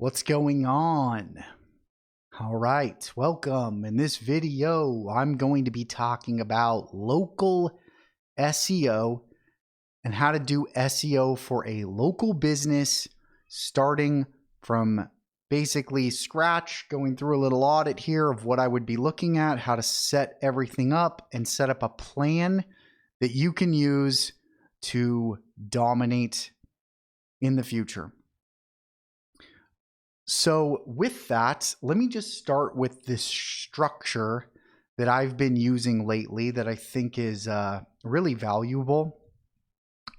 What's going on? All right, welcome. In this video, I'm going to be talking about local SEO and how to do SEO for a local business, starting from basically scratch, going through a little audit here of what I would be looking at, how to set everything up and set up a plan that you can use to dominate in the future. So with that, let me just start with this structure that I've been using lately that I think is really valuable.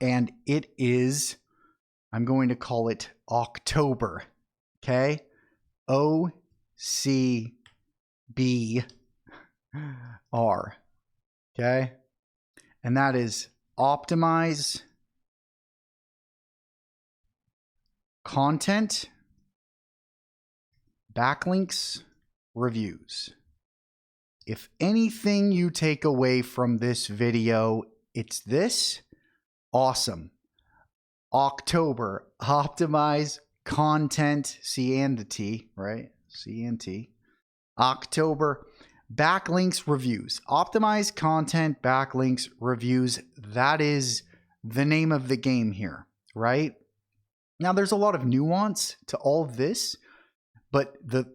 And it is, I'm going to call it October, okay? OCBR, okay? And that is optimize content, backlinks, reviews. If anything you take away from this video, it's this. Awesome. October, optimize content, C and the T, right? C and T. October, backlinks, reviews. Optimize content, backlinks, reviews. That is the name of the game here, right? Now, there's a lot of nuance to all of this, but the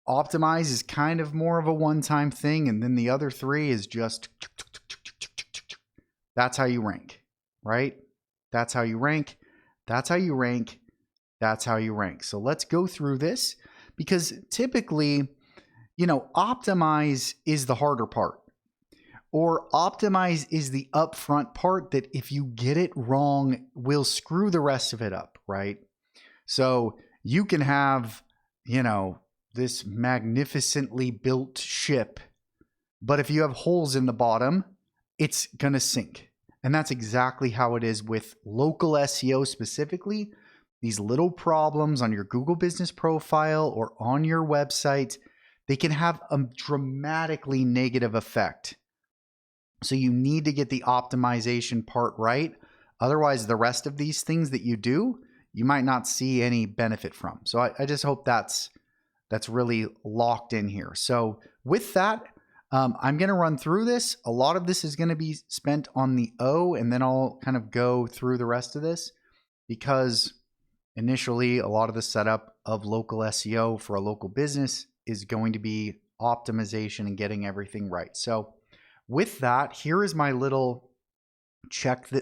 optimize is kind of more of a one-time thing, and then the other three is just that's how you rank, right? That's how you rank. That's how you rank. That's how you rank. So let's go through this, because typically, optimize is the harder part, or optimize is the upfront part that if you get it wrong will screw the rest of it up, right? So you can have, this magnificently built ship, but if you have holes in the bottom, it's going to sink. And that's exactly how it is with local SEO specifically. These little problems on your Google business profile or on your website, they can have a dramatically negative effect. So you need to get the optimization part right. Otherwise, the rest of these things that you do, you might not see any benefit from. So I just hope that's really locked in here. So with that, I'm going to run through this. A lot of this is going to be spent on the O, and then I'll kind of go through the rest of this, because initially a lot of the setup of local SEO for a local business is going to be optimization and getting everything right. So with that, here is my little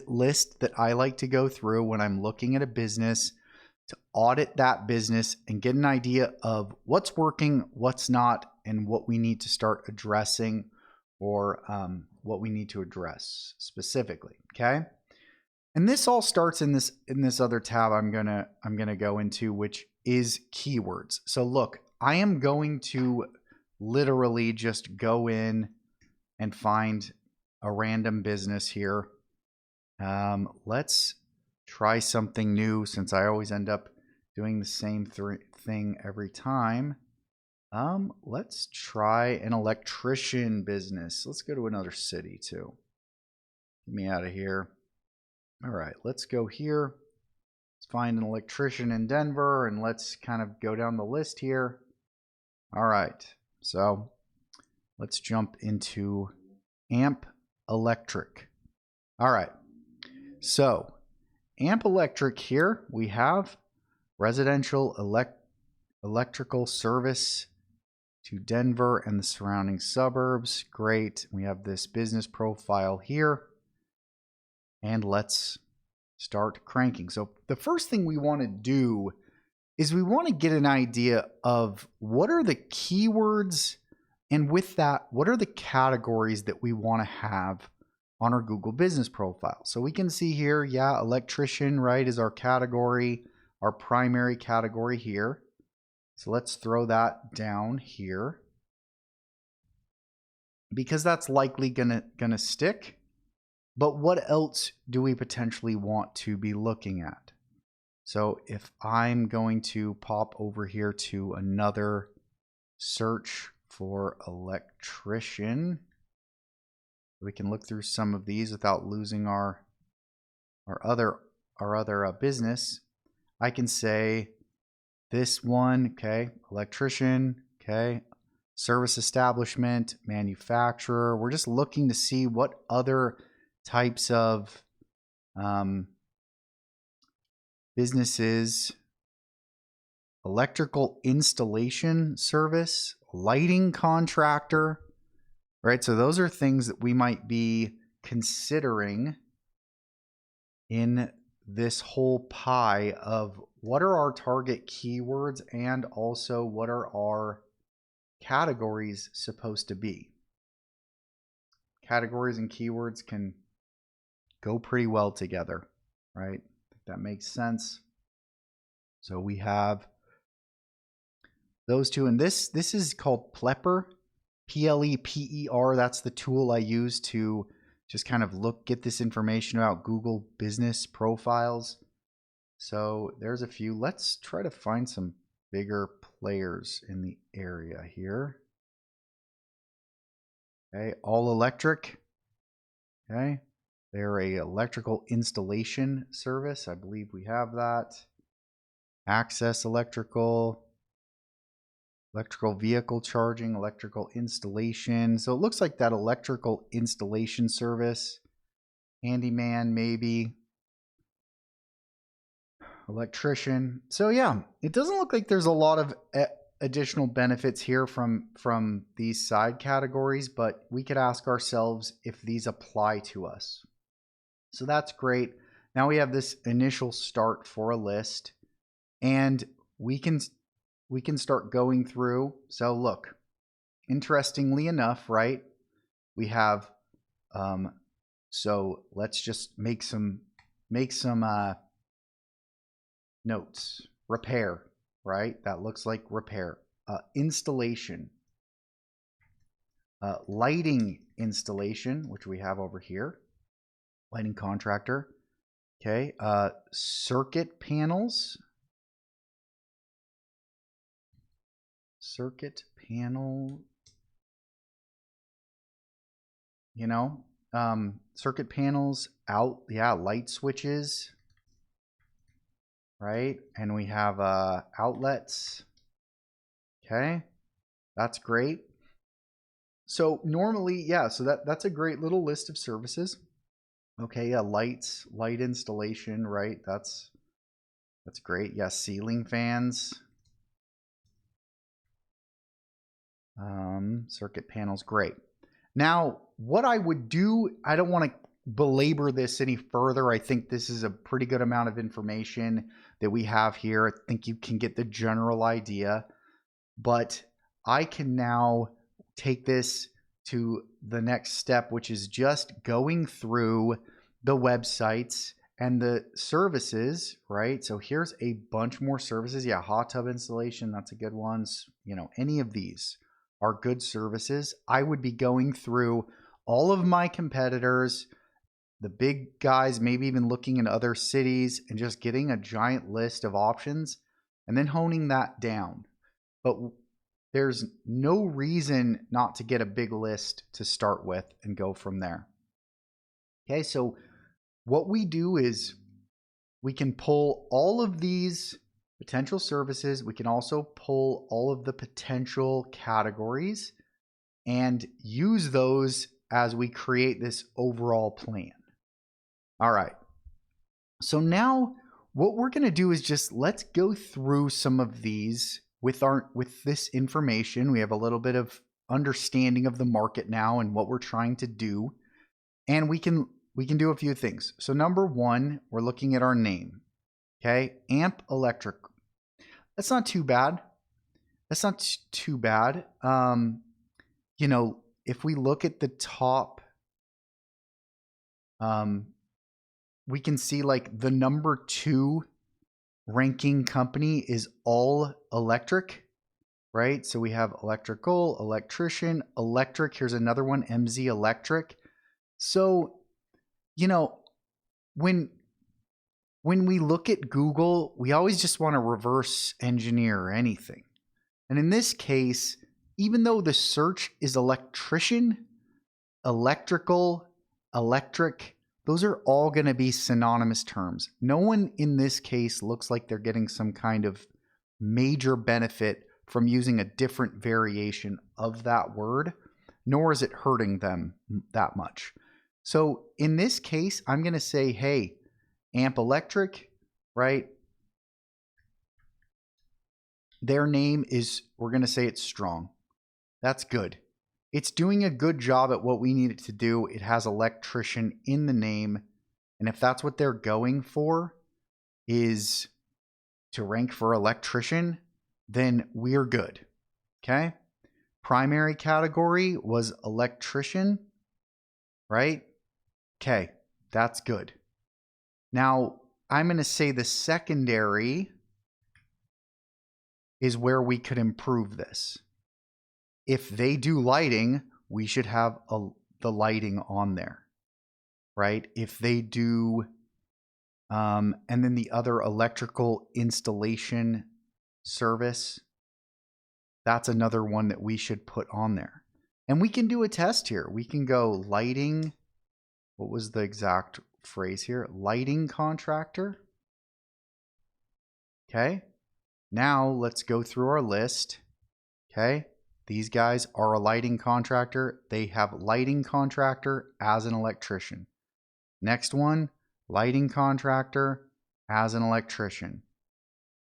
list that I like to go through when I'm looking at a business to audit that business and get an idea of what's working, what's not, and what we need to start addressing, or what we need to address specifically. Okay, and this all starts in this other tab I'm gonna go into, which is keywords. So look, I am going to literally just go in and find a random business here. Let's try something new, since I always end up doing the same thing every time. Let's try an electrician business. Let's go to another city too. Get me out of here. All right, let's go here. Let's find an electrician in Denver, and let's kind of go down the list here. All right, so let's jump into Amp Electric. All right, so Amp Electric here, we have residential electrical service to Denver and the surrounding suburbs. Great. We have this business profile here, and let's start cranking. So the first thing we want to do is we want to get an idea of what are the keywords, and with that, what are the categories that we want to have on our Google business profile. So we can see here, yeah, electrician, right, is our category, our primary category here. So let's throw that down here, because that's likely gonna stick. But what else do we potentially want to be looking at? So if I'm going to pop over here to another search for electrician, we can look through some of these without losing our other business. I can say this one, okay, electrician, okay, service establishment, manufacturer. We're just looking to see what other types of businesses, electrical installation service, lighting contractor, right? So those are things that we might be considering in this whole pie of what are our target keywords and also what are our categories supposed to be. Categories and keywords can go pretty well together, right? That makes sense. So we have those two, and this is called Plepper, P-L-E-P-E-R. That's the tool I use to just kind of get this information about Google business profiles. So there's a few. Let's try to find some bigger players in the area here. Okay, All Electric. Okay, they're a electrical installation service. I believe we have that. Access Electrical vehicle charging, electrical installation. So it looks like that electrical installation service. Handyman, maybe. Electrician. So yeah, it doesn't look like there's a lot of additional benefits here from these side categories, but we could ask ourselves if these apply to us. So that's great. Now we have this initial start for a list, and we can start going through. So look, interestingly enough, right? We have so let's just make some notes. Repair, right? That looks like repair. Installation. Lighting installation, which we have over here. Lighting contractor. Okay. Circuit panels. Circuit panel. You know, circuit panels out. Yeah, light switches. Right, and we have outlets. Okay, that's great. So normally, yeah, so that's a great little list of services. Okay, yeah, light installation, right? That's great. Yeah, ceiling fans. Circuit panels, great. Now, what I would do, I don't want to belabor this any further. I think this is a pretty good amount of information that we have here. I think you can get the general idea, but I can now take this to the next step, which is just going through the websites and the services, right? So here's a bunch more services. Yeah, hot tub installation, that's a good one. You know, any of these are good services. I would be going through all of my competitors, the big guys, maybe even looking in other cities and just getting a giant list of options and then honing that down. But there's no reason not to get a big list to start with and go from there. Okay, so what we do is we can pull all of these potential services. We can also pull all of the potential categories and use those as we create this overall plan. All right. So now what we're going to do is just let's go through some of these with this information. We have a little bit of understanding of the market now and what we're trying to do. And we can do a few things. So number one, we're looking at our name. Okay? Amp Electric. That's not too bad. That's not too bad. You know, if we look at the top, we can see like the number 2 ranking company is All Electric, right? So we have electrical, electrician, electric. Here's another one, MZ Electric. So, you know, when we look at Google, we always just want to reverse engineer anything. And in this case, even though the search is electrician, electrical, electric, those are all going to be synonymous terms. No one in this case looks like they're getting some kind of major benefit from using a different variation of that word, nor is it hurting them that much. So in this case, I'm going to say, hey, Amp Electric, right? Their name is, we're going to say it's strong. That's good. It's doing a good job at what we need it to do. It has electrician in the name. And if that's what they're going for, is to rank for electrician, then we're good. Okay. Primary category was electrician, right? Okay. That's good. Now I'm going to say the secondary is where we could improve this. If they do lighting, we should have the lighting on there, right? If they do, and then the other electrical installation service, that's another one that we should put on there. And we can do a test here. We can go lighting. What was the exact phrase here? Lighting contractor. Okay. Now let's go through our list. Okay. These guys are a lighting contractor. They have lighting contractor as an electrician. Next one, lighting contractor as an electrician,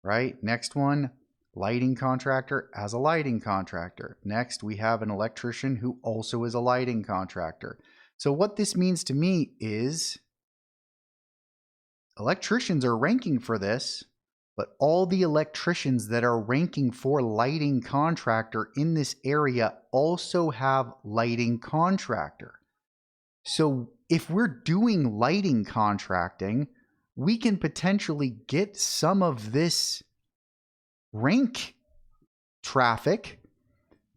right? Next one, lighting contractor as a lighting contractor. Next, we have an electrician who also is a lighting contractor. So what this means to me is electricians are ranking for this, but all the electricians that are ranking for lighting contractor in this area also have lighting contractor. So if we're doing lighting contracting, we can potentially get some of this rank traffic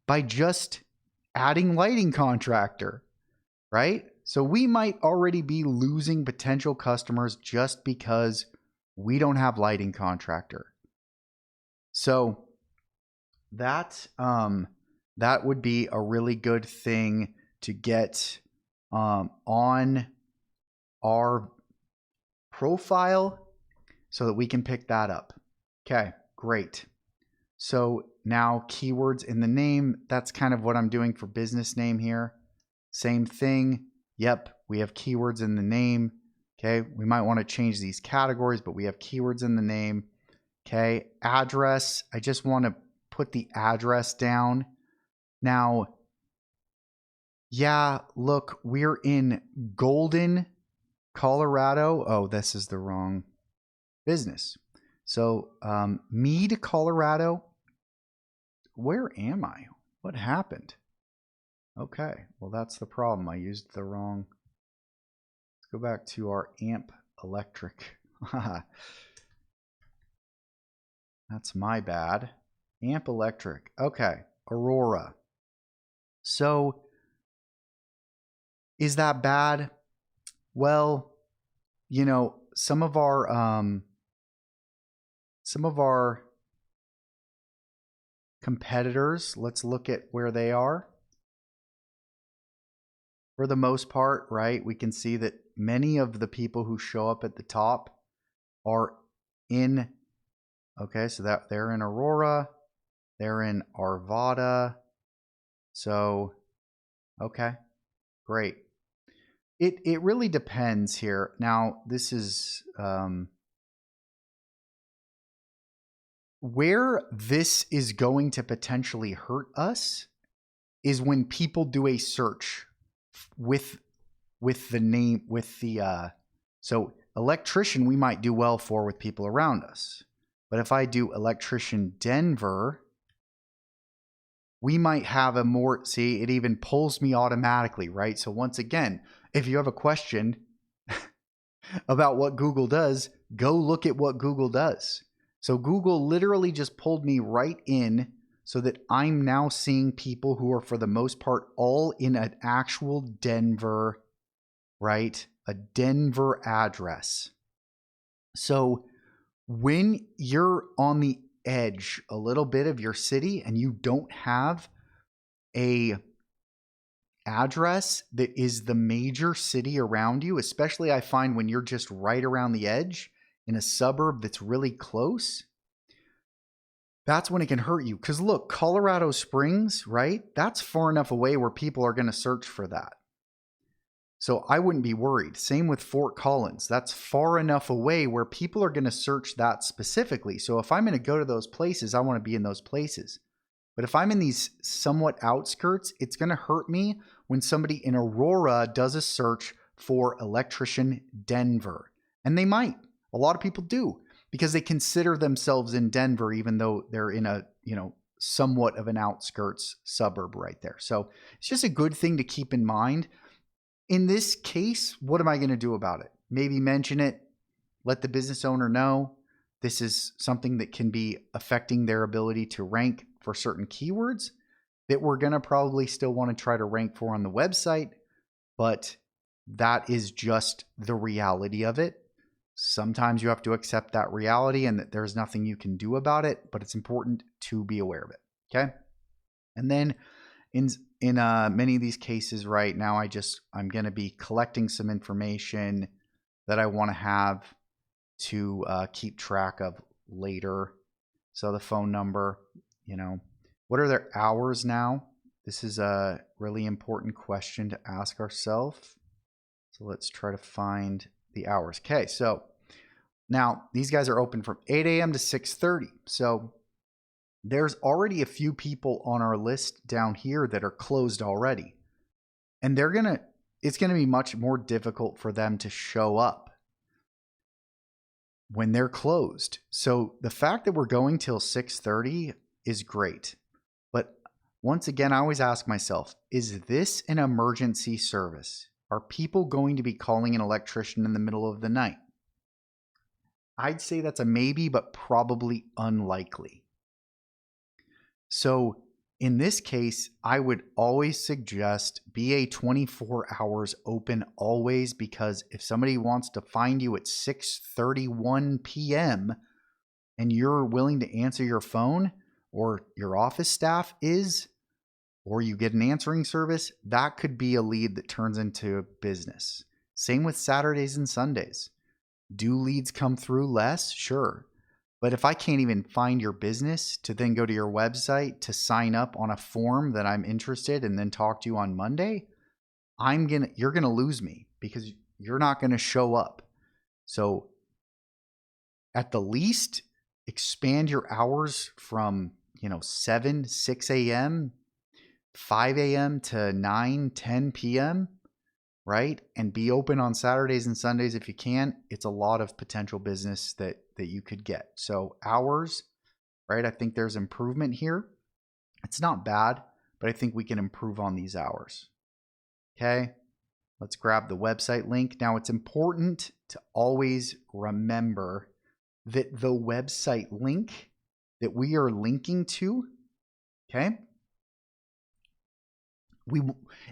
by just adding lighting contractor, right? So we might already be losing potential customers just because we don't have lighting contractor. So that would be a really good thing to get on our profile so that we can pick that up. Okay, great. So now keywords in the name, that's kind of what I'm doing for business name here. Same thing. Yep, we have keywords in the name. Okay, we might want to change these categories, but we have keywords in the name. Okay, address, I just want to put the address down. Now, yeah, look, we're in Golden, Colorado. Oh, this is the wrong business. So, Meade, Colorado. Where am I? What happened? Okay, well, that's the problem. I used the wrong. Let's go back to our Amp Electric. That's my bad. Amp Electric. Okay, Aurora. So, is that bad? Well, you know, some of our competitors, let's look at where they are. For the most part, right, we can see that many of the people who show up at the top are in, okay, so that they're in Aurora, they're in Arvada. So, okay, great. It really depends here. Now, this is where this is going to potentially hurt us is when people do a search with the name, with the so electrician we might do well for with people around us. But if I do electrician Denver, we might have a more, see, it even pulls me automatically, right? So once again, if you have a question about what Google does, go look at what Google does. So Google literally just pulled me right in so that I'm now seeing people who are, for the most part, all in an actual Denver, right? A Denver address. So when you're on the edge a little bit of your city and you don't have a address that is the major city around you, especially I find when you're just right around the edge in a suburb that's really close, that's when it can hurt you. Because look, Colorado Springs, right? That's far enough away where people are going to search for that. So I wouldn't be worried. Same with Fort Collins. That's far enough away where people are going to search that specifically. So if I'm going to go to those places, I want to be in those places. But if I'm in these somewhat outskirts, it's going to hurt me when somebody in Aurora does a search for electrician Denver. And they might. A lot of people do because they consider themselves in Denver, even though they're in a, somewhat of an outskirts suburb right there. So it's just a good thing to keep in mind. In this case, what am I going to do about it? Maybe mention it, let the business owner know this is something that can be affecting their ability to rank for certain keywords that we're going to probably still want to try to rank for on the website, but that is just the reality of it. Sometimes you have to accept that reality and that there's nothing you can do about it, but it's important to be aware of it. Okay. And then in many of these cases right now, I'm going to be collecting some information that I want to have to keep track of later. So the phone number, what are their hours now? This is a really important question to ask ourselves. So let's try to find the hours. Okay, so now these guys are open from 8 a.m. to 6:30. So there's already a few people on our list down here that are closed already. And it's going to be much more difficult for them to show up when they're closed. So the fact that we're going till 6:30 is great. But once again, I always ask myself, is this an emergency service? Are people going to be calling an electrician in the middle of the night? I'd say that's a maybe, but probably unlikely. So in this case, I would always suggest be 24 hours open always, because if somebody wants to find you at 6:31 p.m. and you're willing to answer your phone, or your office staff is, or you get an answering service, that could be a lead that turns into business. Same with Saturdays and Sundays. Do leads come through less? Sure. But if I can't even find your business to then go to your website to sign up on a form that I'm interested and then talk to you on Monday, you're going to lose me because you're not going to show up. So at the least, expand your hours from, 6 a.m., 5 a.m. to 9, 10 p.m., right? And be open on Saturdays and Sundays if you can. It's a lot of potential business that you could get. So hours, right? I think there's improvement here. It's not bad, but I think we can improve on these hours. Okay, let's grab the website link. Now it's important to always remember that the website link that we are linking to, okay,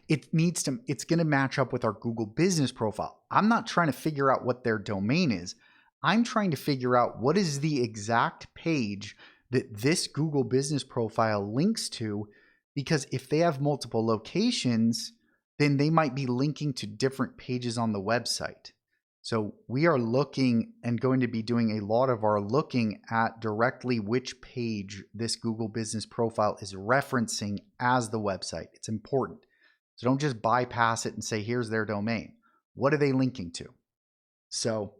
it's going to match up with our Google business profile. I'm not trying to figure out what their domain is. I'm trying to figure out what is the exact page that this Google business profile links to, because if they have multiple locations, then they might be linking to different pages on the website. So we are looking and going to be doing a lot of our looking at directly which page this Google business profile is referencing as the website. It's important. So don't just bypass it and say, here's their domain. What are they linking to? So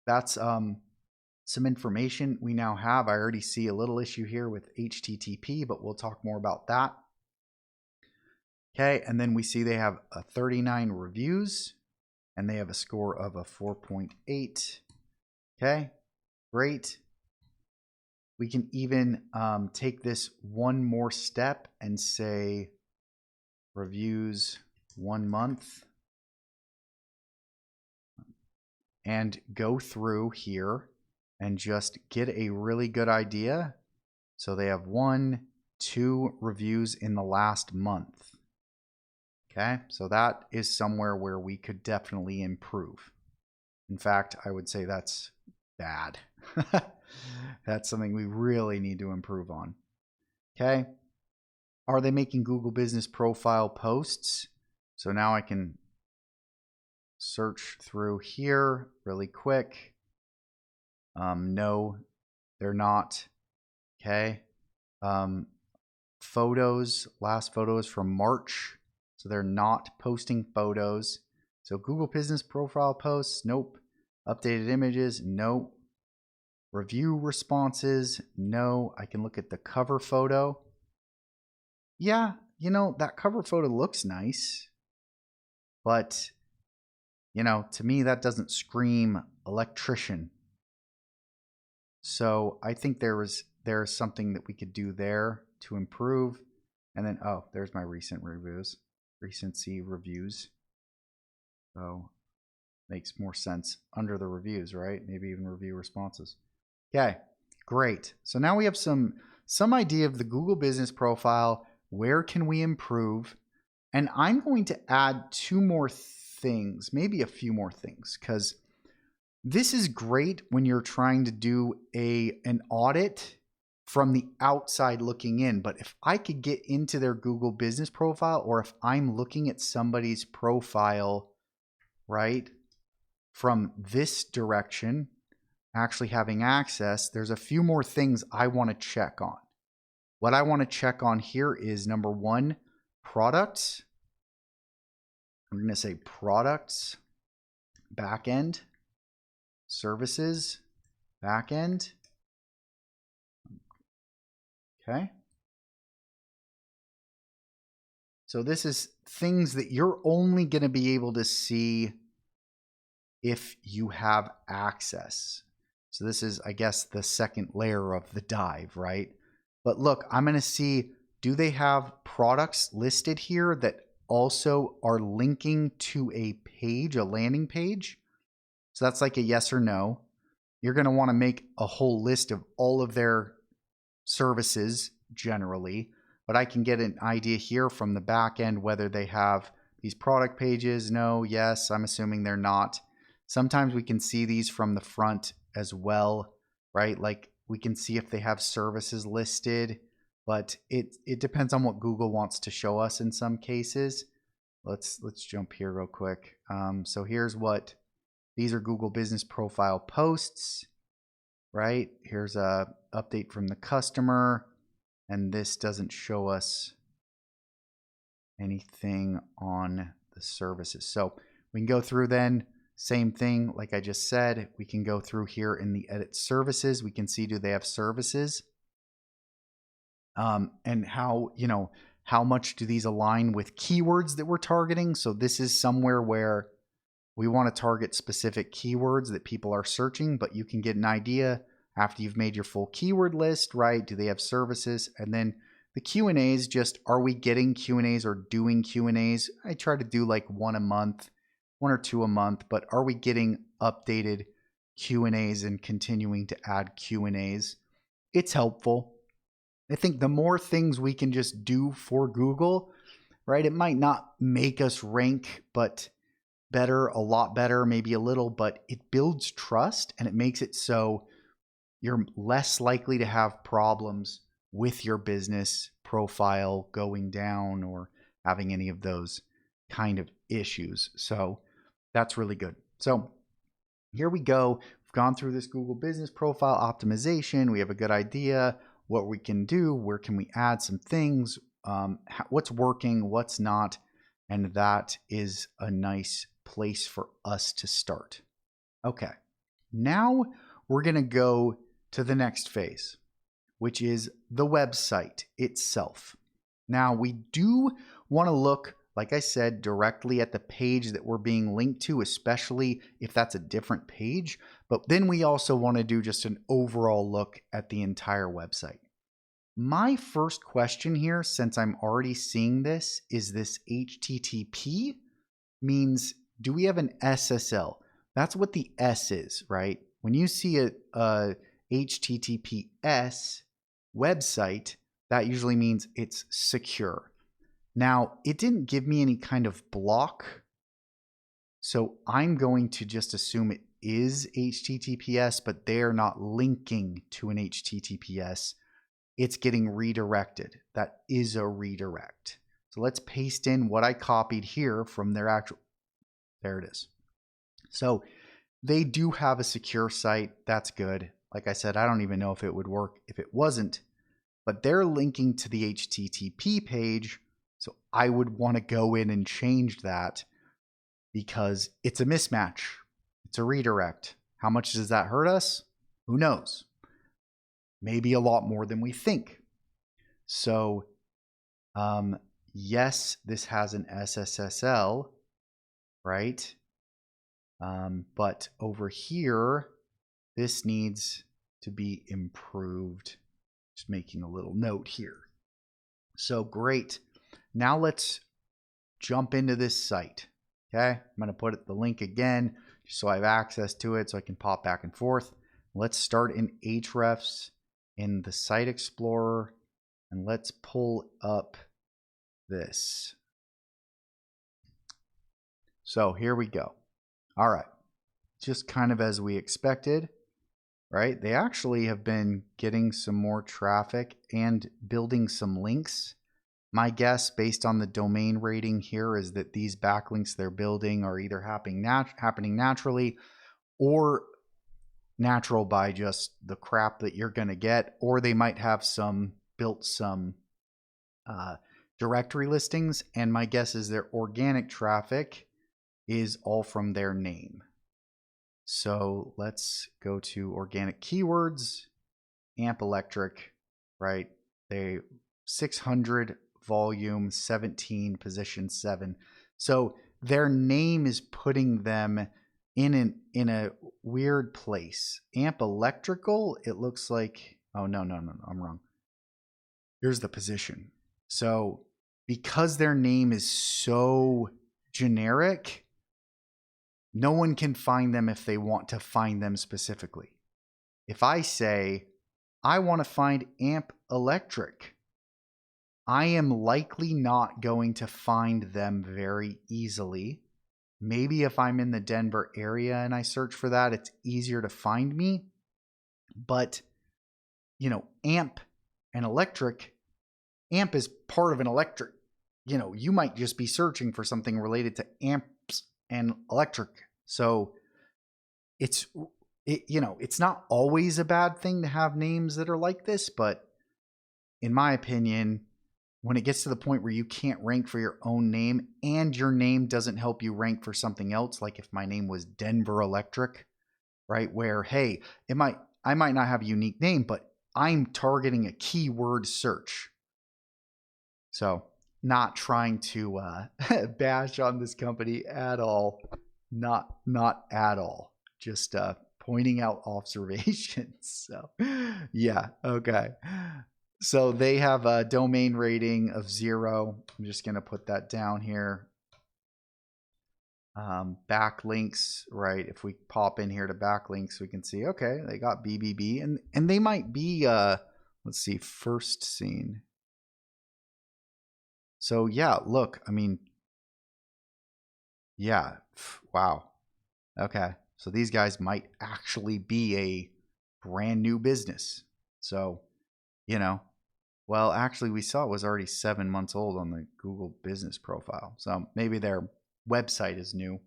that's some information we now have. I already see a little issue here with HTTP, but we'll talk more about that. Okay, and then we see they have 39 reviews and they have a score of a 4.8. Okay, great. We can even take this one more step and say reviews 1 month and go through here and just get a really good idea. So they have 1, 2 reviews in the last month. Okay, so that is somewhere where we could definitely improve. In fact, I would say that's bad. That's something we really need to improve on. Okay, are they making Google Business Profile posts? So now I can search through here really quick. No, they're not. Okay. Photos, last photos from March. So they're not posting photos. So Google Business Profile posts, nope. Updated images, nope. Review responses, no. I can look at the cover photo. Yeah, you know, that cover photo looks nice, but, you know, to me, that doesn't scream electrician. So I think there's something that we could do there to improve. And then, oh, there's my recent reviews, recency reviews. So makes more sense under the reviews, right? Maybe even review responses. Okay, great. So now we have some idea of the Google Business Profile. Where can we improve? And I'm going to add 2 more things, maybe a few more things, because this is great when you're trying to do an audit from the outside looking in. But if I could get into their Google Business Profile, or if I'm looking at somebody's profile, right, from this direction, actually having access, there's a few more things I want to check on. What I want to check on here is number 1, products. I'm going to say products, backend, services, backend. Okay. So this is things that you're only going to be able to see if you have access. So this is, I guess, the second layer of the dive, right? But look, I'm going to see, do they have products listed here that also are linking to a page, a landing page? So that's like a yes or no. You're going to want to make a whole list of all of their services generally, but I can get an idea here from the back end whether they have these product pages. No, yes, I'm assuming they're not. Sometimes we can see these from the front as well, right? Like we can see if they have services listed, but it depends on what Google wants to show us in some cases. Let's jump here real quick. So here's what these are: Google Business Profile posts, right? Here's a update from the customer, and this doesn't show us anything on the services. So we can go through then, same thing like I just said, we can go through here in the edit services. We can see, do they have services? And how, you know, how much do these align with keywords that we're targeting? So this is somewhere where we want to target specific keywords that people are searching, but you can get an idea after you've made your full keyword list, right? Do they have services? And then the Q&As, just, are we getting Q&As or doing Q&As? I try to do like 1 a month, 1 or 2 a month, but are we getting updated Q&As and continuing to add Q&As? It's helpful. I think the more things we can just do for Google, right? It might not make us rank, but better, a lot better, maybe a little, but it builds trust and it makes it so you're less likely to have problems with your business profile going down or having any of those kind of issues. So that's really good. So here we go. We've gone through this Google Business Profile optimization. We have a good idea what we can do, where can we add some things, what's working, what's not, and that is a nice place for us to start. Okay, now we're going to go to the next phase, which is the website itself. Now we do want to look, like I said, directly at the page that we're being linked to, especially if that's a different page. But then we also want to do just an overall look at the entire website. My first question here, since I'm already seeing this, is this HTTP means, do we have an SSL? That's what the S is, right? When you see a HTTPS website, that usually means it's secure. Now, it didn't give me any kind of block, so I'm going to just assume it is HTTPS, but they're not linking to an HTTPS. It's getting redirected. That is a redirect. So let's paste in what I copied here from their actual, there it is. So they do have a secure site. That's good. Like I said, I don't even know if it would work if it wasn't but they're linking to the HTTP page. So I would want to go in and change that because it's a mismatch. It's a redirect. How much does that hurt us? Who knows? Maybe a lot more than we think. So, yes, this has an SSSL, right? But over here, this needs to be improved. Just making a little note here. So great. Now let's jump into this site. Okay, I'm going to put the link again just so I have access to it so I can pop back and forth. Let's start in Ahrefs in the Site Explorer and let's pull up this. So here we go. All right, just kind of as we expected, right? They actually have been getting some more traffic and building some links. My guess, based on the domain rating here, is that these backlinks they're building are either happening naturally or natural by just the crap that you're going to get, or they might have built some directory listings. And my guess is their organic traffic is all from their name. So let's go to organic keywords, AMP Electric, right? They 600 volume, 17 position 7. So their name is putting them in a weird place. AMP Electrical, it looks like, oh no, I'm wrong. Here's the position. So because their name is so generic, no one can find them if they want to find them specifically. If I say, I want to find AMP Electric, I am likely not going to find them very easily. Maybe if I'm in the Denver area and I search for that, it's easier to find me. But, AMP and electric, AMP is part of an electric. You might just be searching for something related to amps and electric. So it's not always a bad thing to have names that are like this, but in my opinion, when it gets to the point where you can't rank for your own name and your name doesn't help you rank for something else, like if my name was Denver Electric, right? Where, hey, I might not have a unique name, but I'm targeting a keyword search. So not trying to bash on this company at all. Not at all. Just pointing out observations. So yeah, okay. So they have a domain rating of 0. I'm just going to put that down here. Backlinks, right? If we pop in here to backlinks, we can see, okay, they got BBB and they might be, let's see, first seen. So yeah, look, I mean, yeah, wow. Okay. So these guys might actually be a brand new business. So, well, actually, we saw it was already 7 months old on the Google business profile. So maybe their website is new.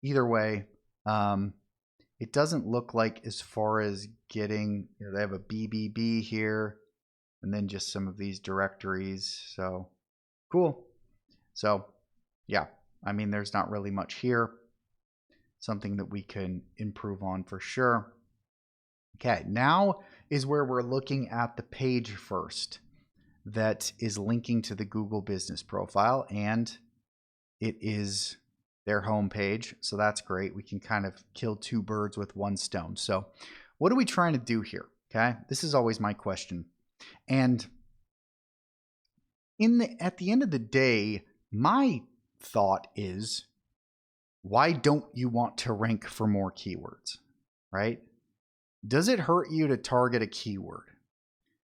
Either way, it doesn't look like as far as getting, they have a BBB here and then just some of these directories. So cool. So yeah, I mean, there's not really much here. Something that we can improve on for sure. Okay, now is where we're looking at the page first that is linking to the Google business profile, and it is their home page. So that's great. We can kind of kill 2 birds with 1 stone. So what are we trying to do here? Okay, this is always my question. And at the end of the day, my thought is, why don't you want to rank for more keywords, right? Does it hurt you to target a keyword?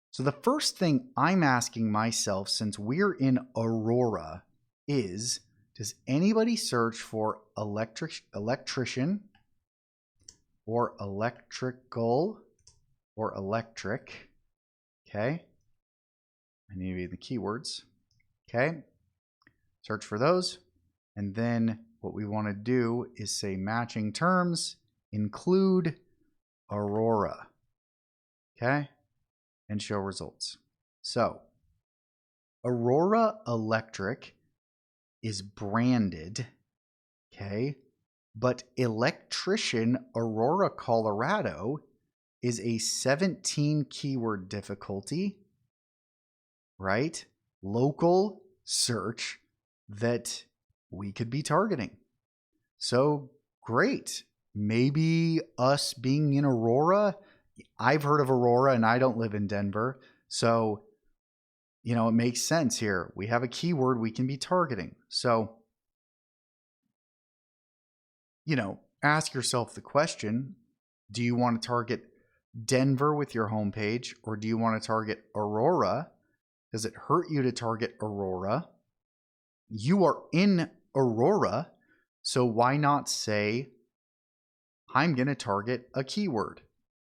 So the first thing I'm asking myself, since we're in Aurora, is, does anybody search for electrician or electrical or electric? Okay. I need to be the keywords. Okay. Search for those. And then what we want to do is say matching terms, include Aurora. Okay. And show results. So Aurora Electric is branded, okay? But Electrician Aurora, Colorado is a 17 keyword difficulty, right? Local search that we could be targeting. So great. Maybe us being in Aurora, I've heard of Aurora and I don't live in Denver. So, it makes sense here. We have a keyword we can be targeting. So, ask yourself the question, do you want to target Denver with your homepage, or do you want to target Aurora? Does it hurt you to target Aurora? You are in Aurora, so why not say, I'm going to target a keyword,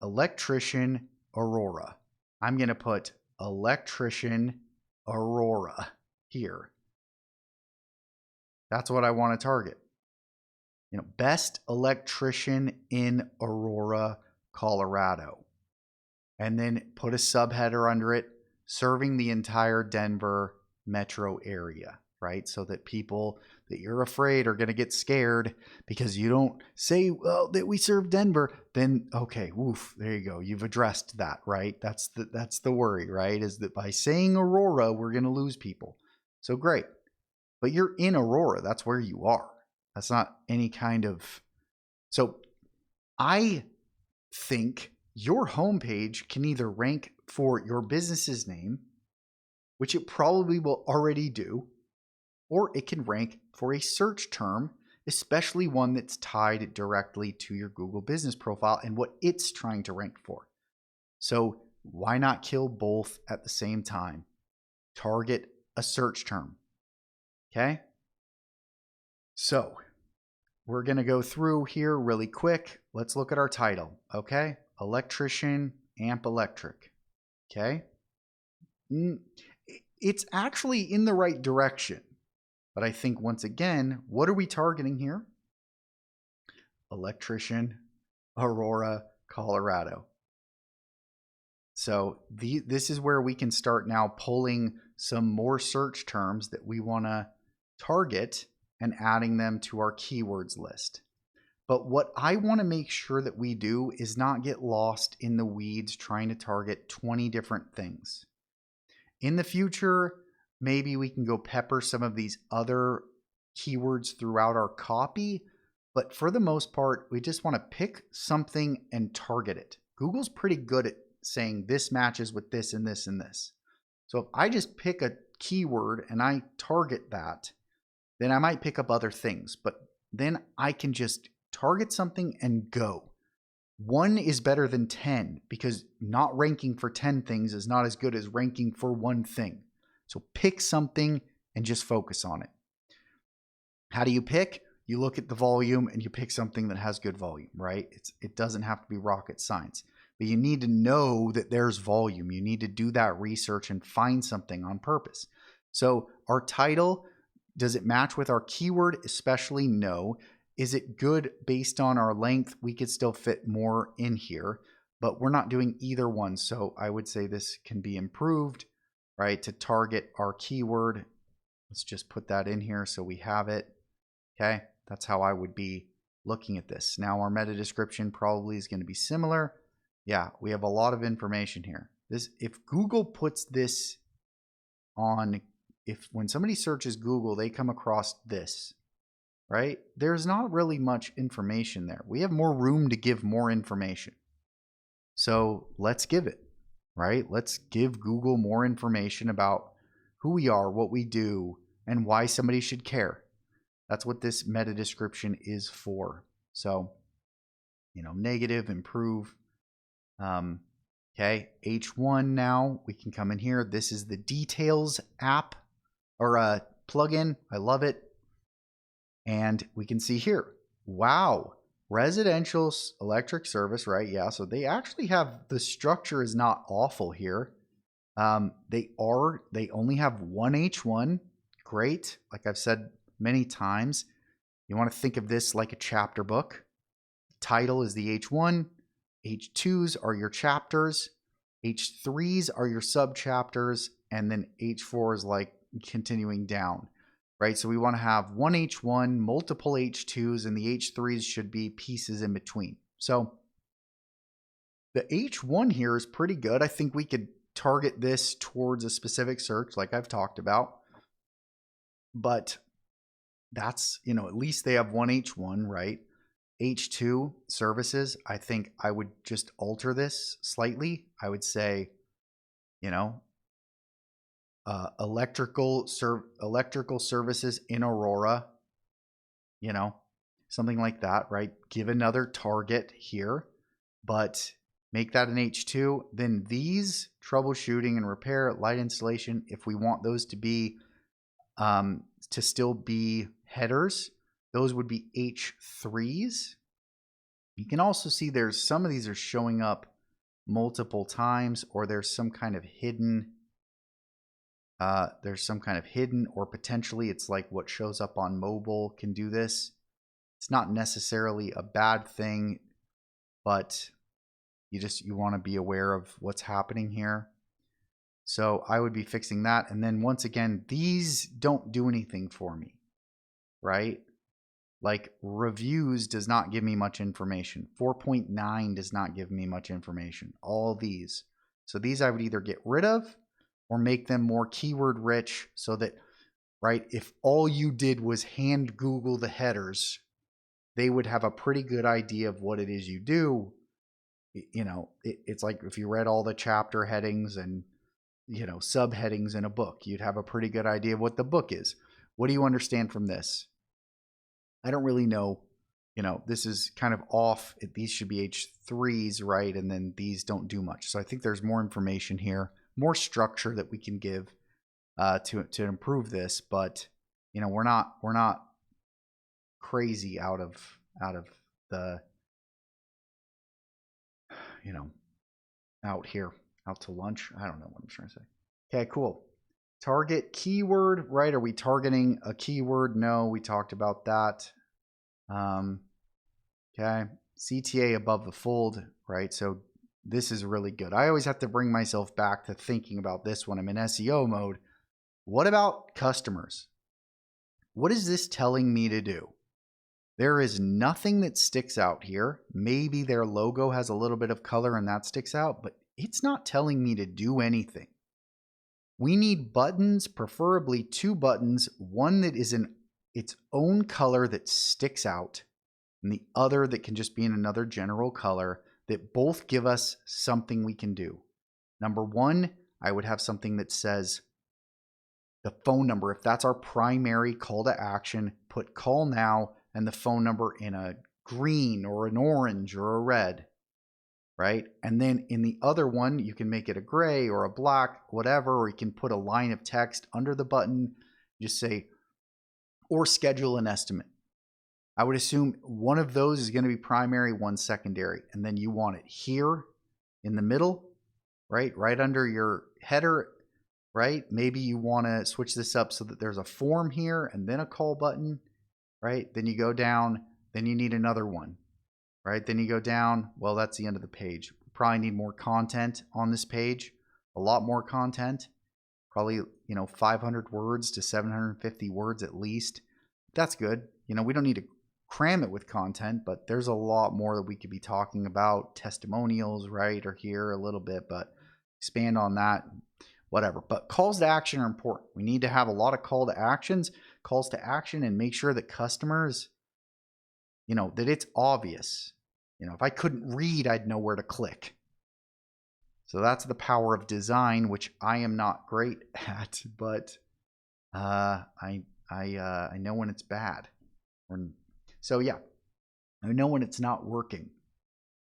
electrician Aurora. I'm going to put electrician Aurora here. That's what I want to target. Best electrician in Aurora, Colorado. And then put a subheader under it, serving the entire Denver metro area, right? So that people that you're afraid are going to get scared because you don't say, well, that we serve Denver, then okay, woof, there you go. You've addressed that, right? That's the worry, right? Is that by saying Aurora, we're going to lose people. So great. But you're in Aurora. That's where you are. That's not any kind of... So I think your homepage can either rank for your business's name, which it probably will already do, or it can rank for a search term, especially one that's tied directly to your Google business profile and what it's trying to rank for. So why not kill both at the same time? Target a search term. Okay? So we're going to go through here really quick. Let's look at our title. Okay? Electrician, amp electric. Okay? It's actually in the right direction. But I think once again, what are we targeting here? Electrician, Aurora, Colorado. So this is where we can start now pulling some more search terms that we want to target and adding them to our keywords list. But what I want to make sure that we do is not get lost in the weeds trying to target 20 different things. In the future, maybe we can go pepper some of these other keywords throughout our copy, but for the most part, we just want to pick something and target it. Google's pretty good at saying this matches with this and this and this. So if I just pick a keyword and I target that, then I might pick up other things, but then I can just target something and go. 1 is better than 10 because not ranking for 10 things is not as good as ranking for one thing. So pick something and just focus on it. How do you pick? You look at the volume and you pick something that has good volume, right? It doesn't have to be rocket science, but you need to know that there's volume. You need to do that research and find something on purpose. So our title, does it match with our keyword? Especially no. Is it good based on our length? We could still fit more in here, but we're not doing either one. So I would say this can be improved, right? To target our keyword. Let's just put that in here so we have it. Okay, that's how I would be looking at this. Now our meta description probably is going to be similar. Yeah, we have a lot of information here. If Google puts this on, when somebody searches Google, they come across this, right? There's not really much information there. We have more room to give more information. So let's give it, right? Let's give Google more information about who we are, what we do, and why somebody should care. That's what this meta description is for. So, negative, improve. Okay, H1 now, we can come in here. This is the details app or plugin. I love it. And we can see here, wow, residential electric service, right? Yeah, so they actually have, the structure is not awful here. They only have one H1. Great. Like I've said many times, you want to think of this like a chapter book. The title is the H1. H2s are your chapters. H3s are your subchapters, and then H4 is like continuing down, right? So we want to have one H1, multiple H2s, and the H3s should be pieces in between. So the H1 here is pretty good. I think we could target this towards a specific search like I've talked about. But that's, at least they have one H1, right? H2 services, I think I would just alter this slightly. I would say, electrical services in Aurora, something like that, right? Give another target here, but make that an H2. Then these troubleshooting and repair, light installation, if we want those to be to still be headers, those would be H3s. You can also see there's some of these are showing up multiple times, or there's some kind of hidden or potentially it's like what shows up on mobile can do this. It's not necessarily a bad thing, but you want to be aware of what's happening here. So I would be fixing that. And then once again, these don't do anything for me, right? Like reviews does not give me much information. 4.9 does not give me much information. All these. So these I would either get rid of or make them more keyword rich so that, right, if all you did was hand Google the headers, they would have a pretty good idea of what it is you do. It's like if you read all the chapter headings and subheadings in a book, you'd have a pretty good idea of what the book is. What do you understand from this? I don't really know. This is kind of off. These should be H3s, right? And then these don't do much. So I think there's more information here, more structure that we can give to improve this. But we're not crazy out of the out here. Out to lunch. I don't know what I'm trying to say. Okay, cool. Target keyword, right? Are we targeting a keyword? No, we talked about that. Okay, CTA above the fold, right? So this is really good. I always have to bring myself back to thinking about this when I'm in SEO mode. What about customers? What is this telling me to do? There is nothing that sticks out here. Maybe their logo has a little bit of color and that sticks out, but it's not telling me to do anything. We need buttons, preferably 2 buttons, one that is in its own color that sticks out, and the other that can just be in another general color, that both give us something we can do. Number 1, I would have something that says the phone number. If that's our primary call to action, put call now and the phone number in a green or an orange or a red, right? And then in the other one, you can make it a gray or a black, whatever, or you can put a line of text under the button, just say, or schedule an estimate. I would assume one of those is going to be primary, one secondary, and then you want it here in the middle, right? Right under your header, right? Maybe you want to switch this up so that there's a form here and then a call button, right? Then you go down, then you need another one, right? Then you go down, well, that's the end of the page. We probably need more content on this page, a lot more content, probably, 500 words to 750 words at least. That's good. We don't need to cram it with content, but there's a lot more that we could be talking about. Testimonials, right, are here a little bit, but expand on that, whatever. But calls to action are important. We need to have a lot of calls to action, and make sure that customers, that it's obvious. If I couldn't read, I'd know where to click. So that's the power of design, which I am not great at, but I know when it's bad. So yeah, I know when it's not working.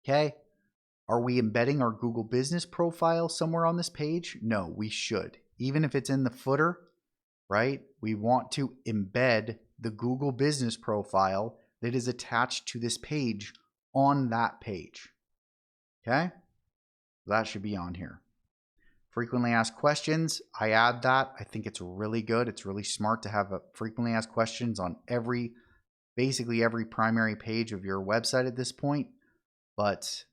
Okay. Are we embedding our Google business profile somewhere on this page? No, we should. Even if it's in the footer, right? We want to embed the Google business profile that is attached to this page on that page. Okay. That should be on here. Frequently asked questions, I add that. I think it's really good. It's really smart to have a frequently asked questions on basically every primary page of your website at this point. But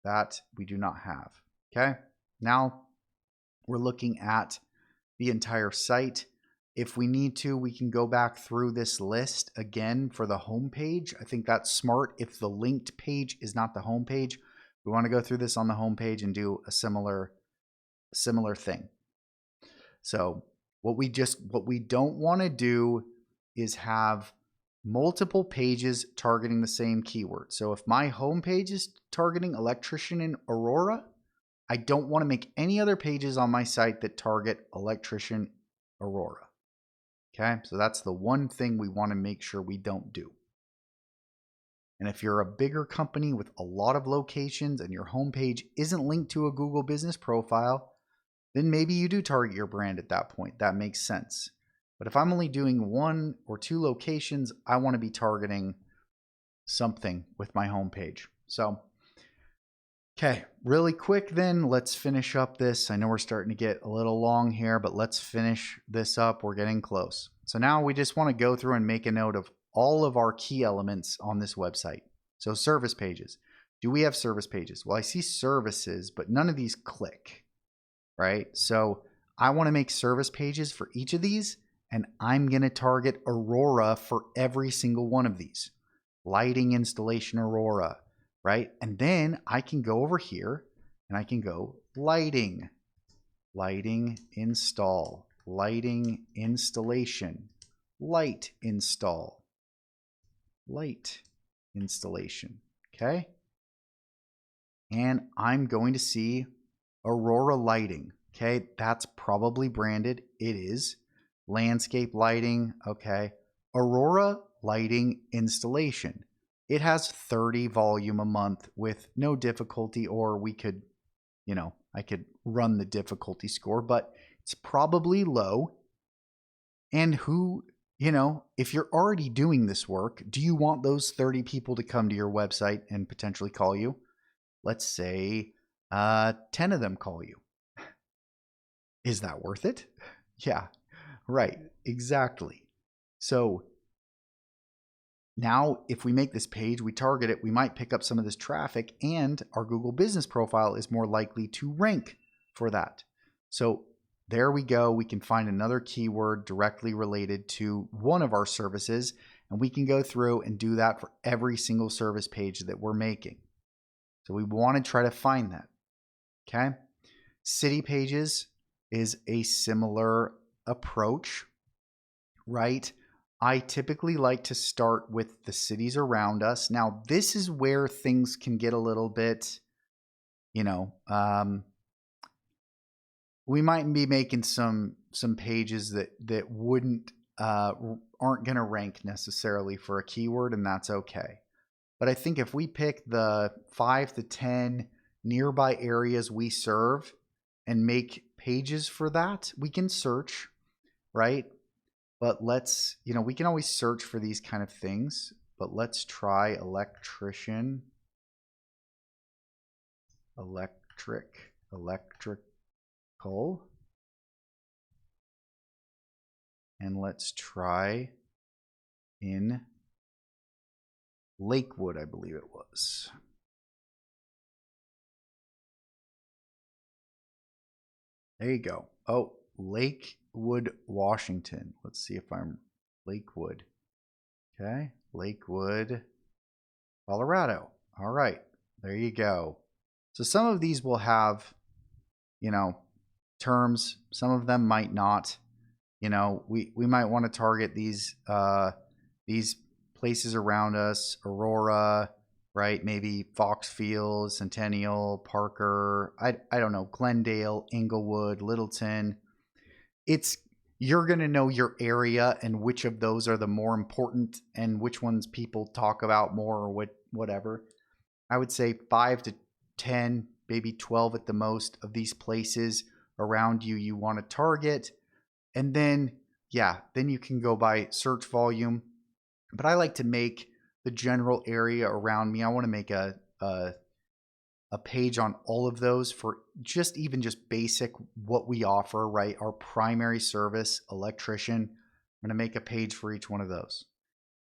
That we do not have. Okay. Now we're looking at the entire site. If we need to, we can go back through this list again for the home page. I think that's smart. If the linked page is not the home page, we want to go through this on the home page and do a similar thing. So what we don't want to do is have multiple pages targeting the same keyword. So if my home page is targeting electrician in Aurora, I don't want to make any other pages on my site that target electrician Aurora. Okay, so that's the one thing we want to make sure we don't do. And if you're a bigger company with a lot of locations and your homepage isn't linked to a Google business profile, then maybe you do target your brand at that point. That makes sense. But if I'm only doing 1 or 2 locations, I want to be targeting something with my homepage. So, okay, really quick then, let's finish up this. I know we're starting to get a little long here, but let's finish this up. We're getting close. So now we just want to go through and make a note of all of our key elements on this website. So service pages. Do we have service pages? Well, I see services, but none of these click, right? So I want to make service pages for each of these, and I'm going to target Aurora for every single one of these. Lighting installation Aurora, right? And then I can go over here and I can go lighting, lighting install, lighting installation, light install, light installation, okay? And I'm going to see Aurora lighting, okay? That's probably branded. It is. Landscape lighting, okay. Aurora lighting installation. It has 30 volume a month with no difficulty, or we could, I could run the difficulty score, but it's probably low. And if you're already doing this work, do you want those 30 people to come to your website and potentially call you? Let's say 10 of them call you. Is that worth it? Yeah, right, exactly. So now if we make this page, we target it, we might pick up some of this traffic, and our Google business profile is more likely to rank for that. So there we go. We can find another keyword directly related to one of our services, and we can go through and do that for every single service page that we're making. So we want to try to find that. Okay. City pages is a similar approach, right? I typically like to start with the cities around us. Now, this is where things can get a little bit, we might be making some pages that wouldn't aren't going to rank necessarily for a keyword, and that's okay. But I think if we pick the 5 to 10 nearby areas we serve and make pages for that, we can search, right? But let's, we can always search for these kind of things, but let's try electrician, electrical, and let's try in Lakewood, I believe it was. There you go. Oh, Lakewood, Washington. Let's see if I'm Lakewood. Okay, Lakewood, Colorado. All right, there you go. So some of these will have, terms. Some of them might not. We might want to target these places around us, Aurora, right? Maybe Foxfield, Centennial, Parker, I don't know, Glendale, Inglewood, Littleton. You're going to know your area and which of those are the more important and which ones people talk about more or whatever. I would say 5 to 10, maybe 12 at the most of these places around you want to target. And then, then you can go by search volume. But I like to make the general area around me. I want to make a page on all of those for just basic what we offer, right? Our primary service, electrician. I'm going to make a page for each one of those,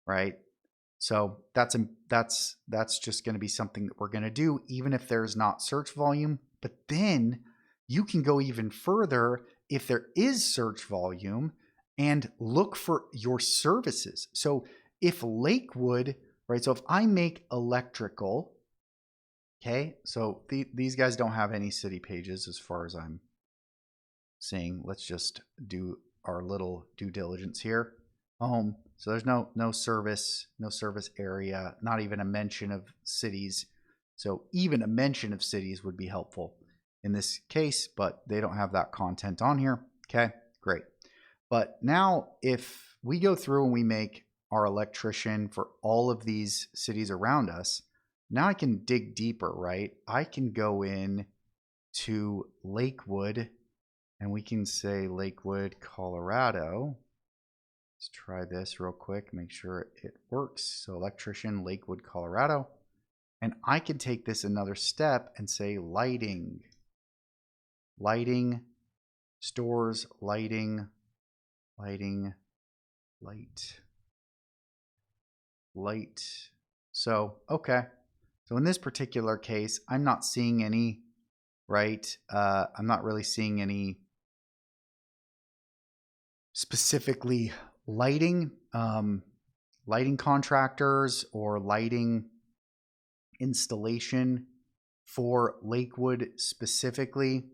right? So that's just going to be something that we're going to do, even if there's not search volume. But then you can go even further if there is search volume and look for your services. So if Lakewood, right? So if I make electrical, okay, so these guys don't have any city pages as far as I'm seeing. Let's just do our little due diligence here. Home. So there's no service area, not even a mention of cities. So even a mention of cities would be helpful in this case, but they don't have that content on here. Okay, great. But now if we go through and we make our electrician for all of these cities around us, now I can dig deeper, right? I can go in to Lakewood and we can say Lakewood, Colorado. Let's try this real quick, make sure it works. So electrician, Lakewood, Colorado. And I can take this another step and say lighting, stores, light. So, okay. So in this particular case, I'm not seeing any, right? I'm not really seeing any specifically lighting contractors or lighting installation for Lakewood specifically.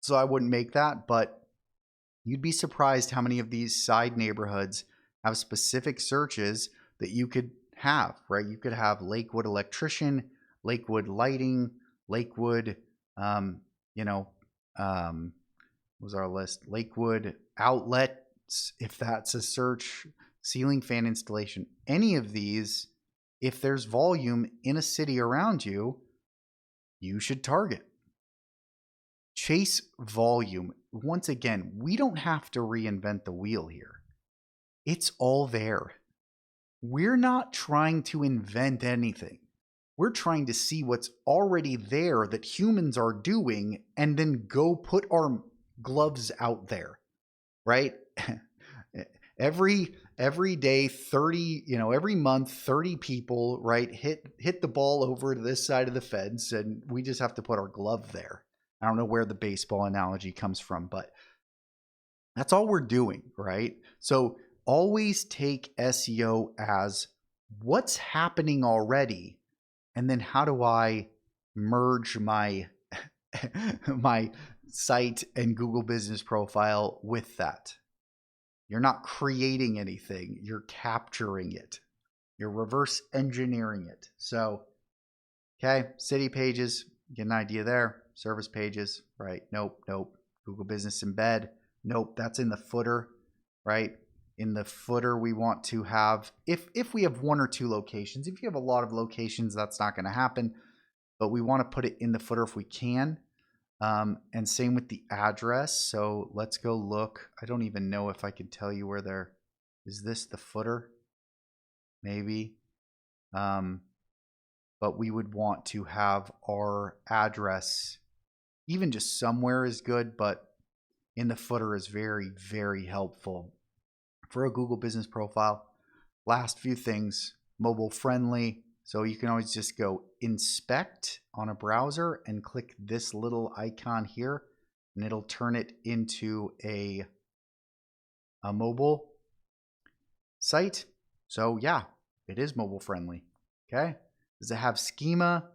So I wouldn't make that, but you'd be surprised how many of these side neighborhoods have specific searches that you could have, right? You could have Lakewood electrician, Lakewood lighting, Lakewood, was our list, Lakewood outlets, if that's a search, ceiling fan installation. Any of these, if there's volume in a city around you, you should target. Chase volume. Once again, we don't have to reinvent the wheel here. It's all there. We're not trying to invent anything. We're trying to see what's already there that humans are doing and then go put our gloves out there, right? every day 30, every month 30 people, right, hit the ball over to this side of the fence, and we just have to put our glove there. I don't know where the baseball analogy comes from, but that's all we're doing, right? So always take SEO as what's happening already, and then how do I merge my my site and Google business profile with that. You're not creating anything, you're capturing it. You're reverse engineering it. So, okay, city pages, get an idea there. Service pages, right? Nope. Google Business Embed, nope, that's in the footer, right? In the footer, we want to have, if we have one or two locations, if you have a lot of locations, that's not going to happen, but we want to put it in the footer if we can. And same with the address. So let's go look. I don't even know if I can tell you where there is. This the footer? Maybe. But we would want to have our address, even just somewhere is good, but in the footer is very, very helpful for a Google business profile. Last few things, mobile friendly. So you can always just go inspect on a browser and click this little icon here, and it'll turn it into a mobile site. So yeah, it is mobile friendly. Okay. Does it have schema?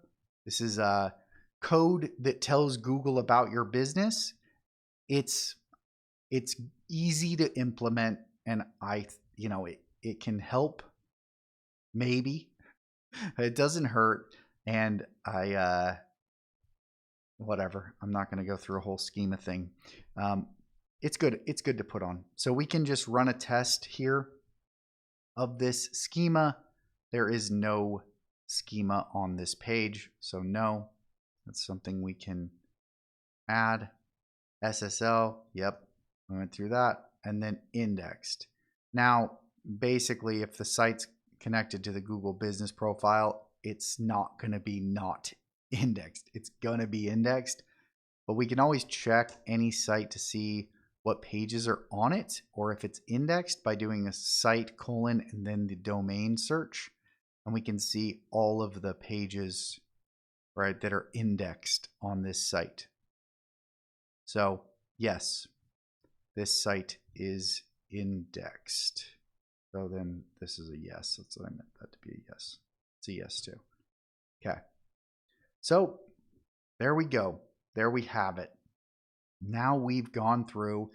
This is a code that tells Google about your business. It's easy to implement, and it can help maybe. It doesn't hurt, and whatever. I'm not going to go through a whole schema thing. It's good. It's good to put on. So we can just run a test here of this schema. There is no schema on this page, so no. That's something we can add. SSL, yep, we went through that, and then indexed. Now, basically, if the site's connected to the Google business profile, it's not going to be not indexed. It's going to be indexed, but we can always check any site to see what pages are on it, or if it's indexed by doing a site colon and then the domain search. And we can see all of the pages, right, that are indexed on this site. So yes, this site is indexed. So then this is a yes. That's what I meant that to be a yes. It's a yes too. Okay. So there we go. There we have it. Now we've gone through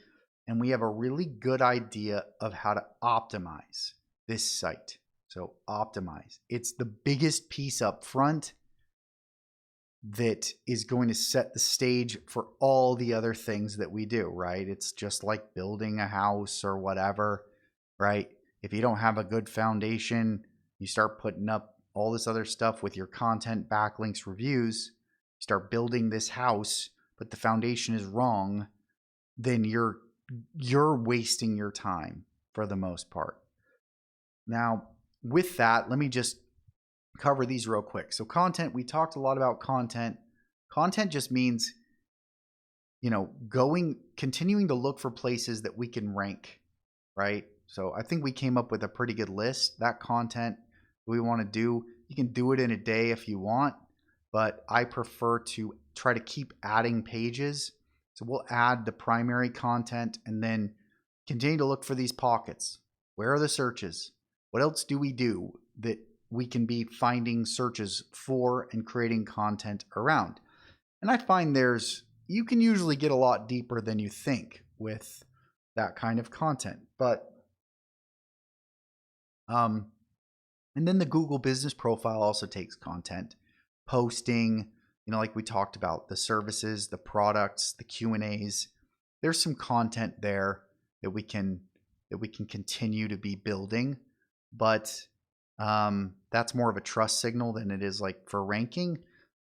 and we have a really good idea of how to optimize this site. So optimize. It's the biggest piece up front that is going to set the stage for all the other things that we do, right? It's just like building a house or whatever, right? If you don't have a good foundation, you start putting up all this other stuff with your content, backlinks, reviews, you start building this house, but the foundation is wrong, then you're wasting your time for the most part. Now, with that, let me just cover these real quick. So content, we talked a lot about content. Content just means, continuing to look for places that we can rank, right? So I think we came up with a pretty good list. That content we want to do, you can do it in a day if you want, but I prefer to try to keep adding pages. So we'll add the primary content and then continue to look for these pockets. Where are the searches? What else do we do that we can be finding searches for and creating content around? And I find you can usually get a lot deeper than you think with that kind of content. But and then the Google Business Profile also takes content, posting, like we talked about, the services, the products, the Q&As. There's some content there that we can continue to be building, but that's more of a trust signal than it is like for ranking.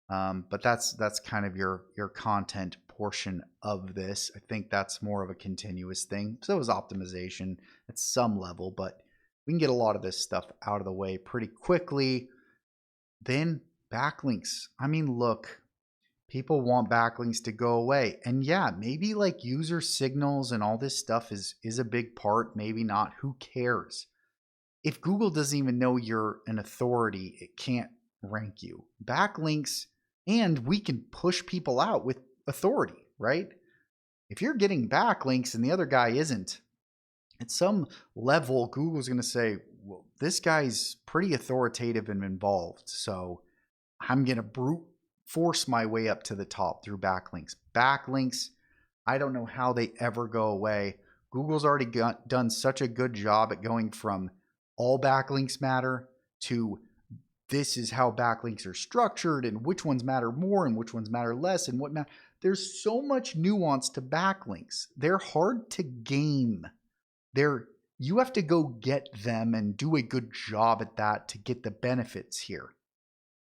But that's kind of your content portion of this. I think that's more of a continuous thing. So is optimization at some level, but we can get a lot of this stuff out of the way pretty quickly. Then backlinks. I mean, look, people want backlinks to go away. And yeah, maybe like user signals and all this stuff is a big part. Maybe not. Who cares? If Google doesn't even know you're an authority, it can't rank you. Backlinks, and we can push people out with authority, right? If you're getting backlinks and the other guy isn't, at some level, Google's going to say, well, this guy's pretty authoritative and involved, so I'm going to brute force my way up to the top through backlinks. Backlinks, I don't know how they ever go away. Google's already done such a good job at going from all backlinks matter to this is how backlinks are structured and which ones matter more and which ones matter less and what matter. There's so much nuance to backlinks. They're hard to game. You have to go get them and do a good job at that to get the benefits here.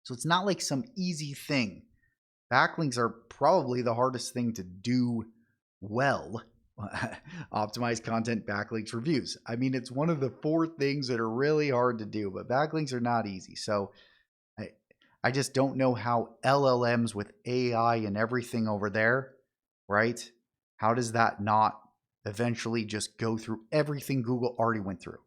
So it's not like some easy thing. Backlinks are probably the hardest thing to do well. Optimize content, backlinks, reviews. I mean, it's one of the 4 things that are really hard to do, but backlinks are not easy. So I just don't know how LLMs with AI and everything over there, right? How does that not eventually just go through everything Google already went through?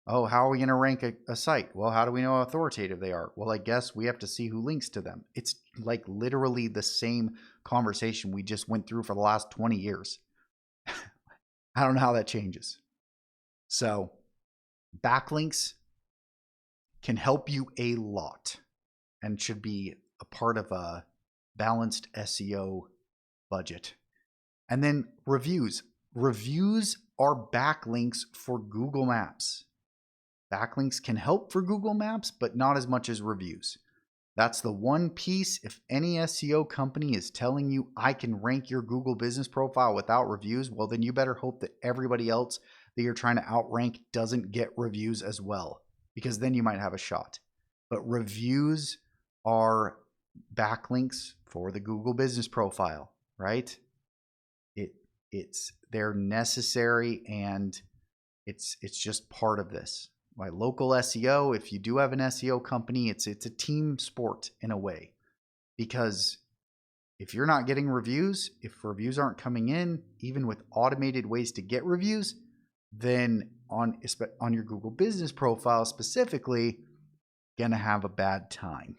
Oh, how are we going to rank a site? Well, how do we know how authoritative they are? Well, I guess we have to see who links to them. It's like literally the same conversation we just went through for the last 20 years. I don't know how that changes. So backlinks can help you a lot and should be a part of a balanced SEO budget. And then reviews. Reviews are backlinks for Google Maps. Backlinks can help for Google Maps, but not as much as reviews. That's the one piece. If any SEO company is telling you I can rank your Google business profile without reviews, well, then you better hope that everybody else that you're trying to outrank doesn't get reviews as well, because then you might have a shot. But reviews are backlinks for the Google business profile, right? They're necessary, and it's just part of this. Right? Local SEO, if you do have an SEO company, it's a team sport in a way, because if you're not getting reviews, if reviews aren't coming in, even with automated ways to get reviews, then on your Google business profile specifically, gonna have a bad time.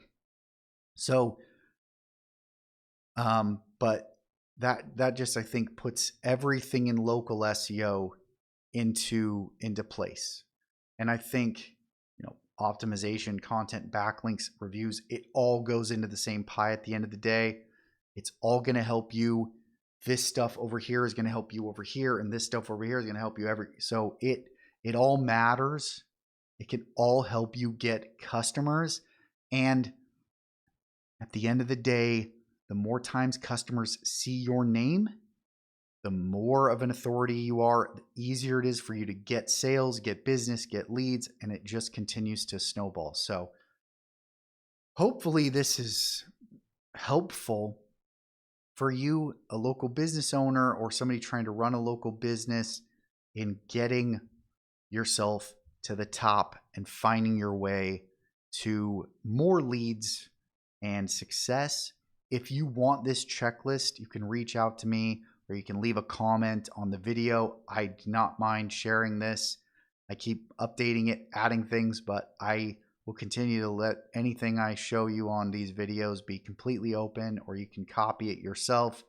So, but that just, I think, puts everything in local SEO into place. And I think, optimization, content, backlinks, reviews, it all goes into the same pie at the end of the day. It's all going to help you. This stuff over here is going to help you over here, and this stuff over here is going to help you so it all matters. It can all help you get customers. And at the end of the day, the more times customers see your name, the more of an authority you are, the easier it is for you to get sales, get business, get leads, and it just continues to snowball. So hopefully this is helpful for you, a local business owner or somebody trying to run a local business, in getting yourself to the top and finding your way to more leads and success. If you want this checklist, you can reach out to me, or you can leave a comment on the video. I do not mind sharing this. I keep updating it, adding things, but I will continue to let anything I show you on these videos be completely open, or you can copy it yourself,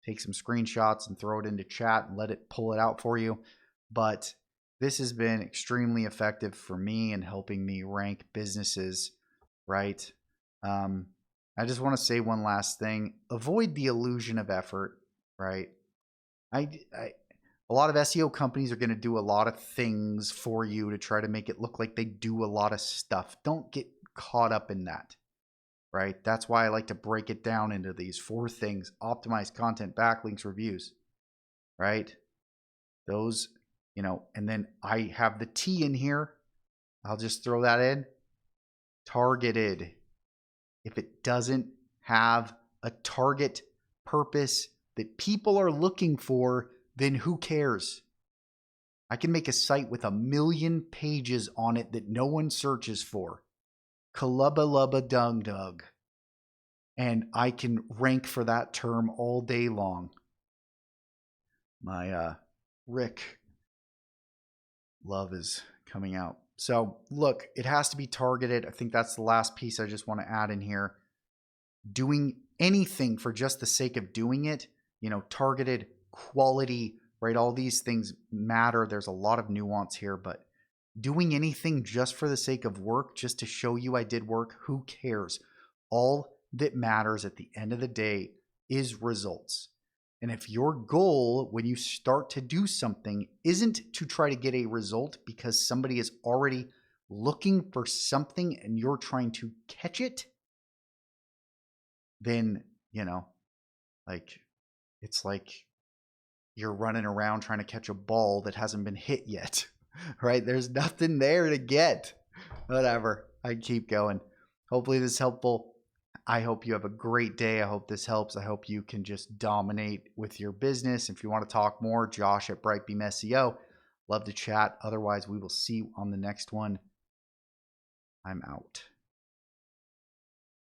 take some screenshots and throw it into chat and let it pull it out for you. But this has been extremely effective for me in helping me rank businesses, right? I just want to say one last thing. Avoid the illusion of effort, right? A lot of SEO companies are going to do a lot of things for you to try to make it look like they do a lot of stuff. Don't get caught up in that, right? That's why I like to break it down into these 4 things: optimize content, backlinks, reviews, right? Those, and then I have the T in here. I'll just throw that in. Targeted. If it doesn't have a target purpose that people are looking for, then who cares? I can make a site with 1 million pages on it that no one searches for. Kalubba lubba dung dug. And I can rank for that term all day long. My Rick love is coming out. So look, it has to be targeted. I think that's the last piece I just want to add in here. Doing anything for just the sake of doing it, targeted, quality, right? All these things matter. There's a lot of nuance here, but doing anything just for the sake of work, just to show you I did work, who cares? All that matters at the end of the day is results. And if your goal when you start to do something isn't to try to get a result because somebody is already looking for something and you're trying to catch it, then, it's like you're running around trying to catch a ball that hasn't been hit yet, right? There's nothing there to get. Whatever. I keep going. Hopefully this is helpful. I hope you have a great day. I hope this helps. I hope you can just dominate with your business. If you want to talk more, Josh at Brightbeam SEO. Love to chat. Otherwise, we will see you on the next one. I'm out.